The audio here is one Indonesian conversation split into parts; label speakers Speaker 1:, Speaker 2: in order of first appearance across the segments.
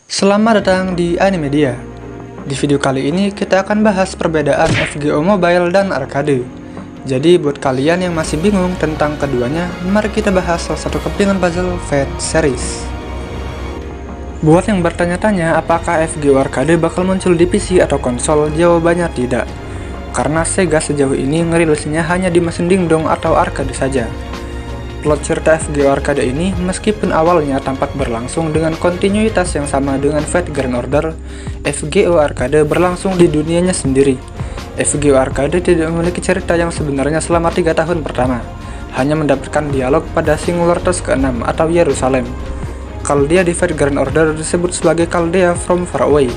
Speaker 1: Selamat datang di Animedia. Di video kali ini kita akan bahas perbedaan FGO Mobile dan Arcade. Jadi buat kalian yang masih bingung tentang keduanya, mari kita bahas salah satu kepingan puzzle Fate series. Buat yang bertanya-tanya apakah FGO Arcade bakal muncul di PC atau konsol, jawabannya tidak. Karena Sega sejauh ini ngerilisnya hanya di mesin dingdong atau arcade saja. Plot cerita FGO Arcade ini meskipun awalnya tampak berlangsung dengan kontinuitas yang sama dengan Fate Grand Order, FGO Arcade berlangsung di dunianya sendiri. FGO Arcade tidak memiliki cerita yang sebenarnya selama 3 tahun pertama, hanya mendapatkan dialog pada Singularitas ke-6 atau Yerusalem. Chaldea di Fate Grand Order disebut sebagai Chaldea from Far Away,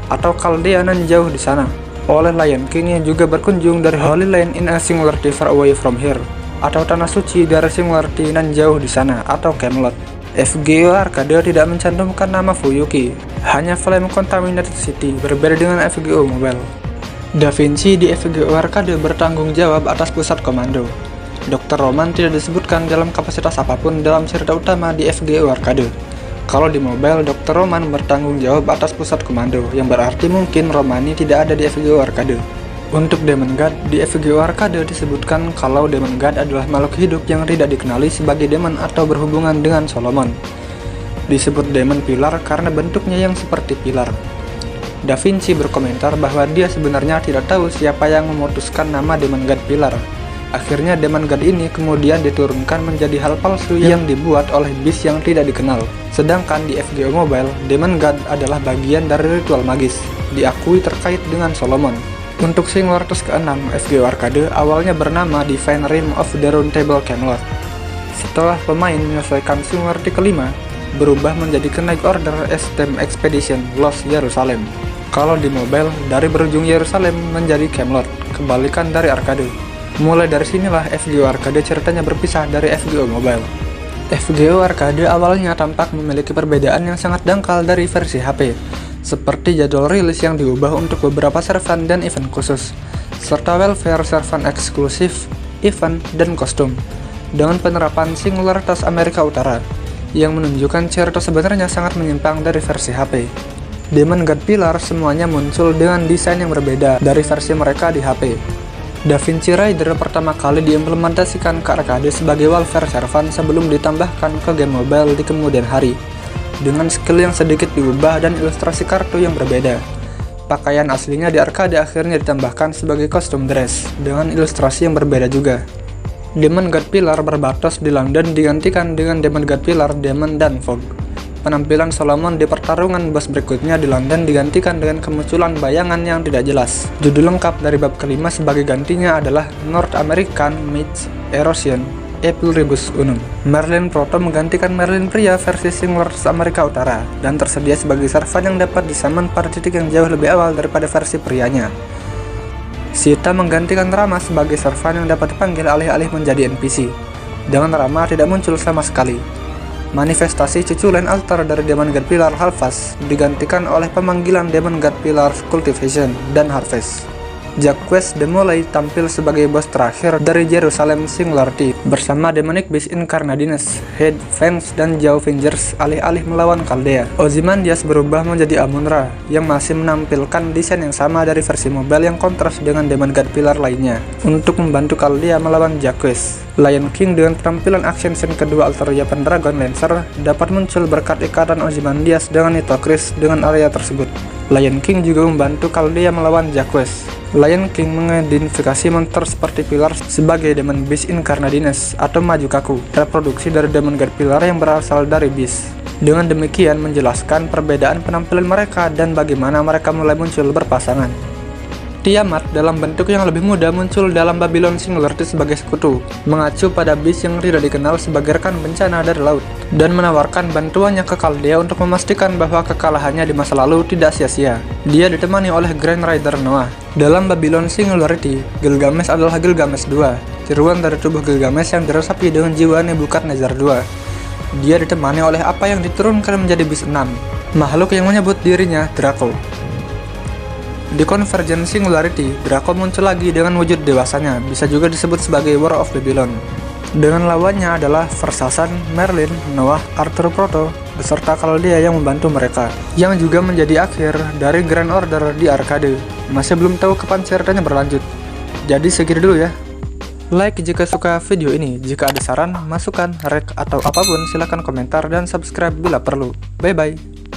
Speaker 1: atau Chaldea nan jauh di sana, oleh Lion King yang juga berkunjung dari Holy Land in a Singularity Far Away from Here, atau Tanah Suci dari Singularity nan jauh di sana, atau Camelot. FGO Arcade tidak mencantumkan nama Fuyuki, hanya Flame Contaminated City, berbeda dengan FGO Mobile. Da Vinci di FGO Arcade bertanggung jawab atas pusat komando. Dr. Roman tidak disebutkan dalam kapasitas apapun dalam cerita utama di FGO Arcade. Kalau di Mobile, Dr. Roman bertanggung jawab atas pusat komando, yang berarti mungkin Romani tidak ada di FGO Arcade. Untuk Demon God, di FGO Arcade disebutkan kalau Demon God adalah makhluk hidup yang tidak dikenali sebagai demon atau berhubungan dengan Solomon. Disebut Demon Pilar karena bentuknya yang seperti pilar. Da Vinci berkomentar bahwa dia sebenarnya tidak tahu siapa yang memutuskan nama Demon God Pilar. Akhirnya Demon God ini kemudian diturunkan menjadi hal palsu yang dibuat oleh Beast yang tidak dikenal. Sedangkan di FGO Mobile, Demon God adalah bagian dari ritual magis, diakui terkait dengan Solomon. Untuk Singularitas ke-6, FGO Arcade awalnya bernama Divine Realm of the Round Table Camelot. Setelah pemain menyelesaikan Singularity ke-5, berubah menjadi Kenaik Order Estem Expedition Lost Yerusalem. Kalau di Mobile, dari berujung Yerusalem menjadi Camelot, kebalikan dari Arcade. Mulai dari sinilah FGO Arcade ceritanya berpisah dari FGO Mobile. FGO Arcade awalnya tampak memiliki perbedaan yang sangat dangkal dari versi HP, seperti jadwal rilis yang diubah untuk beberapa servan dan event khusus, serta welfare servan eksklusif, event, dan kostum, dengan penerapan Singularitas Amerika Utara, yang menunjukkan cerita sebenarnya sangat menyimpang dari versi HP. Demon God Pilar semuanya muncul dengan desain yang berbeda dari versi mereka di HP. Da Vinci Rider pertama kali diimplementasikan ke arcade sebagai welfare servan sebelum ditambahkan ke game mobile di kemudian hari, dengan skill yang sedikit diubah dan ilustrasi kartu yang berbeda. Pakaian aslinya di arcade akhirnya ditambahkan sebagai kostum dress, dengan ilustrasi yang berbeda juga. Demon God Pilar berbatas di London digantikan dengan Demon God Pilar Demon dan Fog. Penampilan Solomon di pertarungan boss berikutnya di London digantikan dengan kemunculan bayangan yang tidak jelas. Judul lengkap dari bab kelima sebagai gantinya adalah North American meets Erosion April Rebus Unum. Merlin Proto menggantikan Merlin pria versi Singularitas Amerika Utara, dan tersedia sebagai servan yang dapat disummon pada titik yang jauh lebih awal daripada versi prianya. Sita menggantikan Rama sebagai servan yang dapat dipanggil alih-alih menjadi NPC, dengan Rama tidak muncul sama sekali. Manifestasi cuculen altar dari Demon God Pilar Halfas digantikan oleh pemanggilan Demon God Pilar Cultivation dan Harvest. Jacques Demolay tampil sebagai bos terakhir dari Jerusalem Singularity bersama Demonic Beast Incarnadines, Head, Fangs, dan Zhao Vengers alih-alih melawan Chaldea. Ozymandias berubah menjadi Amun-Ra yang masih menampilkan desain yang sama dari versi mobile yang kontras dengan Demon God Pilar lainnya untuk membantu Chaldea melawan Jacques. Lion King dengan penampilan action scene kedua alter Japan Dragon Lancer dapat muncul berkat ikatan Ozymandias dengan Nitocris dengan area tersebut. Lion King juga membantu Chaldea melawan Jacques. Lion King mengidentifikasi monster seperti Pilar sebagai Demon Beast Incarnadines atau Majukaku, reproduksi dari Demon God Pilar yang berasal dari Beast. Dengan demikian menjelaskan perbedaan penampilan mereka dan bagaimana mereka mulai muncul berpasangan. Tiamat dalam bentuk yang lebih muda muncul dalam Babylon Singularity sebagai sekutu, mengacu pada Beast yang tidak dikenal sebagai rekan bencana dari laut, dan menawarkan bantuannya ke Chaldea untuk memastikan bahwa kekalahannya di masa lalu tidak sia-sia. Dia ditemani oleh Grand Rider Noah. Dalam Babylon Singularity, Gilgamesh adalah Gilgamesh II, tiruan dari tubuh Gilgamesh yang diresapi dengan jiwa Nebukadnezar II. Dia ditemani oleh apa yang diturunkan menjadi Beast 6, makhluk yang menyebut dirinya Draco. Di Convergent Singularity, Draco muncul lagi dengan wujud dewasanya, bisa juga disebut sebagai War of Babylon. Dengan lawannya adalah Versasan, Merlin, Noah, Arthur Proto, beserta Chaldea yang membantu mereka, yang juga menjadi akhir dari Grand Order di Arcade. Masih belum tahu kapan ceritanya berlanjut. Jadi segitu dulu ya. Like jika suka video ini, jika ada saran, masukan, rek, atau apapun silahkan komentar dan subscribe bila perlu. Bye-bye.